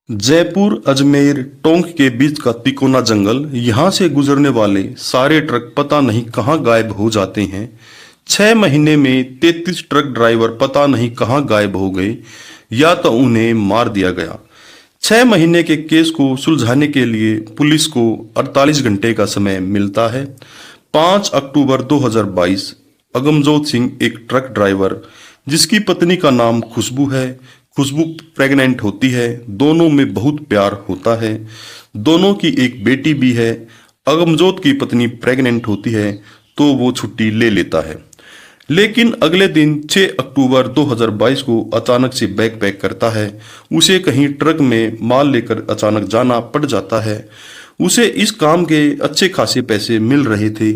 जयपुर अजमेर टोंक के बीच का तिकोना जंगल, यहाँ से गुजरने वाले सारे ट्रक पता नहीं कहाँ गायब हो जाते हैं। 6 महीने में 33 ट्रक ड्राइवर पता नहीं कहाँ गायब हो गए या तो उन्हें मार दिया गया। 6 महीने के केस को सुलझाने के लिए पुलिस को 48 घंटे का समय मिलता है। 5 अक्टूबर 2022 अगमजोत सिंह, एक ट्रक ड्राइवर जिसकी पत्नी का नाम खुशबू है, खुशबू प्रेग्नेंट होती है। दोनों में बहुत प्यार होता है, दोनों की एक बेटी भी है। अगमजोत की पत्नी प्रेग्नेंट होती है तो वो छुट्टी ले लेता है, लेकिन अगले दिन 6 अक्टूबर 2022 को अचानक से बैग पैक करता है। उसे कहीं ट्रक में माल लेकर अचानक जाना पड़ जाता है। उसे इस काम के अच्छे खासे पैसे मिल रहे थे।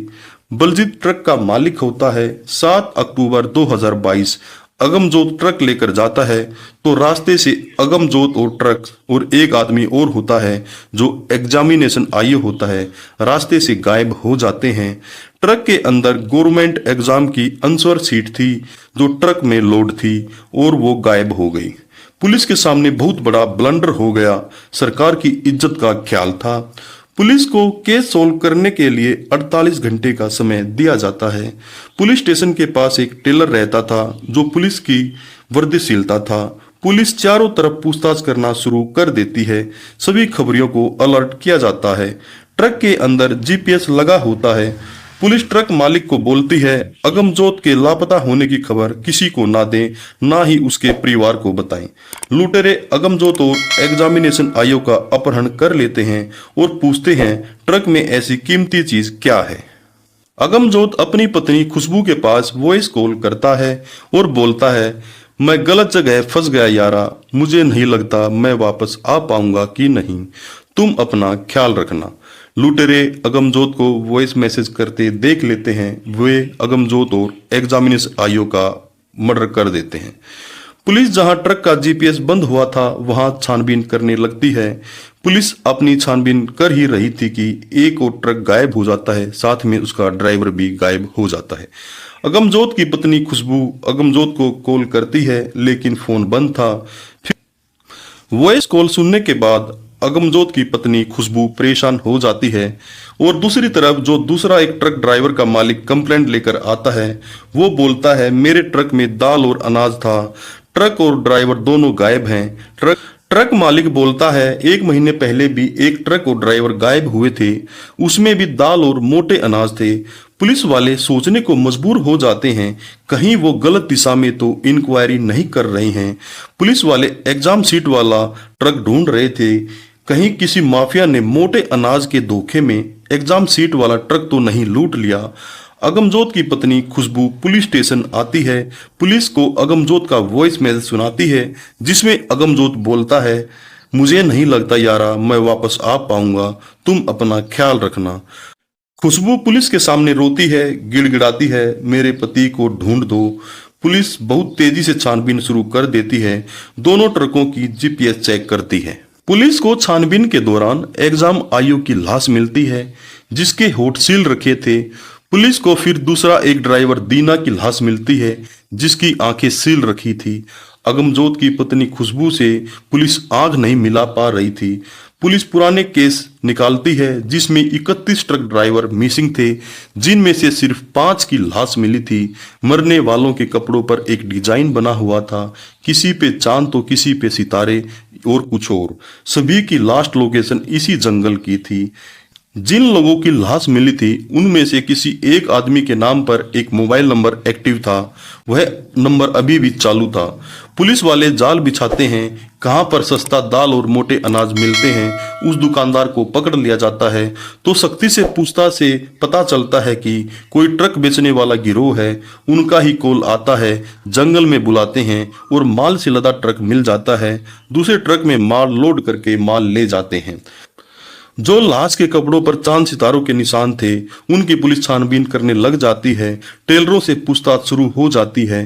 बलजीत ट्रक का मालिक होता है। 7 अक्टूबर 2022 अगमजोत ट्रक लेकर जाता है तो रास्ते से अगमजोत और ट्रक और एक आदमी और होता है जो एग्जामिनेशन आईओ होता है, रास्ते से गायब हो जाते हैं। ट्रक के अंदर गवर्नमेंट एग्जाम की आंसर शीट थी जो ट्रक में लोड थी और वो गायब हो गई। पुलिस के सामने बहुत बड़ा ब्लंडर हो गया। सरकार की इज्जत का ख्याल था। पुलिस को केस सॉल्व करने के लिए 48 घंटे का समय दिया जाता है। पुलिस स्टेशन के पास एक टेलर रहता था जो पुलिस की वर्दीशीलता था। पुलिस चारों तरफ पूछताछ करना शुरू कर देती है। सभी खबरियों को अलर्ट किया जाता है। ट्रक के अंदर जीपीएस लगा होता है। पुलिस ट्रक मालिक को बोलती है अगमजोत के लापता होने की खबर किसी को ना दें, ना ही उसके परिवार को बताएं। लुटेरे अगमजोत और एग्जामिनेशन आईओ का अपहरण कर लेते हैं और पूछते हैं ट्रक में ऐसी कीमती चीज क्या है। अगमजोत अपनी पत्नी खुशबू के पास वॉइस कॉल करता है और बोलता है, मैं गलत जगह फंस गया यारा, मुझे नहीं लगता मैं वापस आ पाऊंगा कि नहीं, तुम अपना ख्याल रखना। लुटेरे अगमजोत को वॉइस मैसेज करते देख लेते हैं। वे अगमजोत और एग्जामिनेशन आईओ का मर्डर कर देते हैं। पुलिस जहां ट्रक का जीपीएस बंद हुआ था वहां छानबीन करने लगती है। पुलिस अपनी छानबीन कर ही रही थी कि एक और ट्रक गायब हो जाता है, साथ में उसका ड्राइवर भी गायब हो जाता है। अगमजोत की पत्नी खुशबू अगमजोत को कॉल करती है लेकिन फोन बंद था। फिर वॉइस कॉल सुनने के बाद अगमजोत की पत्नी खुशबू परेशान हो जाती है और दूसरी तरफ जो दूसरा एक ट्रक ड्राइवर का मालिक कंप्लेंट लेकर आता है वो बोलता है मेरे ट्रक में दाल और अनाज था, ट्रक और ड्राइवर दोनों गायब हैं। ट्रक मालिक बोलता है 1 महीने पहले भी एक ट्रक और ड्राइवर गायब हुए थे, उसमें भी दाल और मोटे अनाज थे। पुलिस वाले सोचने को मजबूर हो जाते हैं कहीं वो गलत दिशा में तो इंक्वायरी नहीं कर रहे हैं। पुलिस वाले एग्जाम सीट वाला ट्रक ढूंढ रहे थे, कहीं किसी माफिया ने मोटे अनाज के धोखे में एग्जाम सीट वाला ट्रक तो नहीं लूट लिया। अगमजोत की पत्नी खुशबू पुलिस स्टेशन आती है। पुलिस को अगमजोत का वॉइस मैसेज सुनाती है जिसमें अगमजोत बोलता है मुझे नहीं लगता यारा मैं वापस आ पाऊंगा, तुम अपना ख्याल रखना। खुशबू पुलिस के सामने रोती है, गिड़गिड़ाती है मेरे पति को ढूंढ दो। पुलिस बहुत तेजी से छानबीन शुरू कर देती है। दोनों ट्रकों की जीपीएस चेक करती है। पुलिस को छानबीन के दौरान एग्जाम आईओ की लाश मिलती है जिसके होठ सील रखे थे। पुलिस को फिर दूसरा एक ड्राइवर दीना की लाश मिलती है जिसकी आंखें सील रखी थी। अगमजोत की पत्नी खुशबू से पुलिस आंख नहीं मिला पा रही थी। पुलिस पुराने केस निकालती है जिसमें 31 ट्रक ड्राइवर मिसिंग थे, जिनमें से सिर्फ 5 की लाश मिली थी। मरने वालों के कपड़ों पर एक डिजाइन बना हुआ था, किसी पे चांद तो किसी पे सितारे और कुछ और। सभी की लास्ट लोकेशन इसी जंगल की थी। जिन लोगों की लाश मिली थी उनमें से किसी एक आदमी के नाम पर एक मोबाइल नंबर एक्टिव था, वह नंबर अभी भी चालू था। पुलिस वाले जाल बिछाते हैं कहां पर सस्ता दाल और मोटे अनाज मिलते हैं। उस दुकानदार को पकड़ लिया जाता है तो सख्ती से पूछताछ से पता चलता है कि कोई ट्रक बेचने वाला गिरोह है। उनका ही कॉल आता है, जंगल में बुलाते हैं और माल से लदा ट्रक मिल जाता है। दूसरे ट्रक में माल लोड करके माल ले जाते हैं। जो लाश के कपड़ों पर चांद सितारों के निशान थे उनकी पुलिस छानबीन करने लग जाती है। टेलरों से पूछताछ शुरू हो जाती है।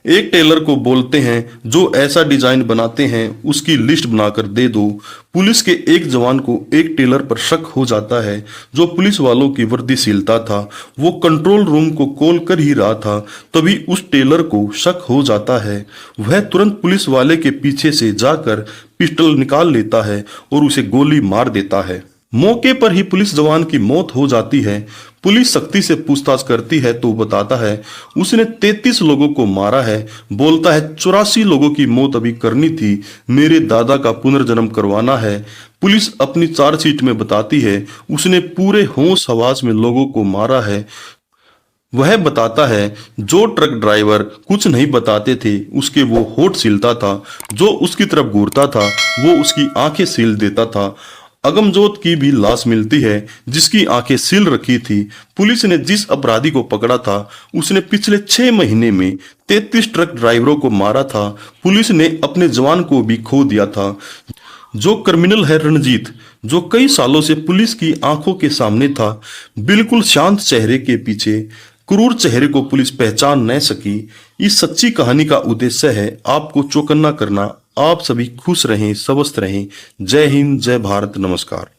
एक टेलर को बोलते हैं जो ऐसा डिजाइन बनाते हैं उसकी लिस्ट बनाकर दे दो। पुलिस के एक जवान को एक टेलर पर शक हो जाता है जो पुलिस वालों की वर्दीशीलता था। वो कंट्रोल रूम को कॉल कर ही रहा था, तभी उस टेलर को शक हो जाता है। वह तुरंत पुलिस वाले के पीछे से जाकर पिस्टल निकाल लेता है और उसे गोली मार देता है। मौके पर ही पुलिस जवान की मौत हो जाती है। पुलिस सख्ती से पूछताछ करती है तो बताता है उसने 33 लोगों को मारा है। बोलता है 84 लोगों की मौत अभी करनी थी, मेरे दादा का पुनर्जन्म करवाना है। पुलिस अपनी चार्जशीट में बताती है उसने पूरे होश हवास में लोगों को मारा है। वह बताता है जो ट्रक ड्राइवर कुछ नहीं बताते थे उसके वो होठ सीलता था, जो उसकी तरफ घूरता था वो उसकी आंखें सील देता था। अगमजोत की भी लाश मिलती है जिसकी आंखें सील रखी थी। पुलिस ने जिस अपराधी को पकड़ा था उसने पिछले 6 महीने में 33 ट्रक ड्राइवरों को मारा था। पुलिस ने अपने जवान को भी खो दिया था। जो क्रिमिनल है रणजीत, जो कई सालों से पुलिस की आंखों के सामने था, बिल्कुल शांत चेहरे के पीछे क्रूर चेहरे को पुलिस पहचान न सकी। इस सच्ची कहानी का उद्देश्य है आपको चौकन्ना करना। आप सभी खुश रहें, स्वस्थ रहें। जय हिंद, जय भारत, नमस्कार।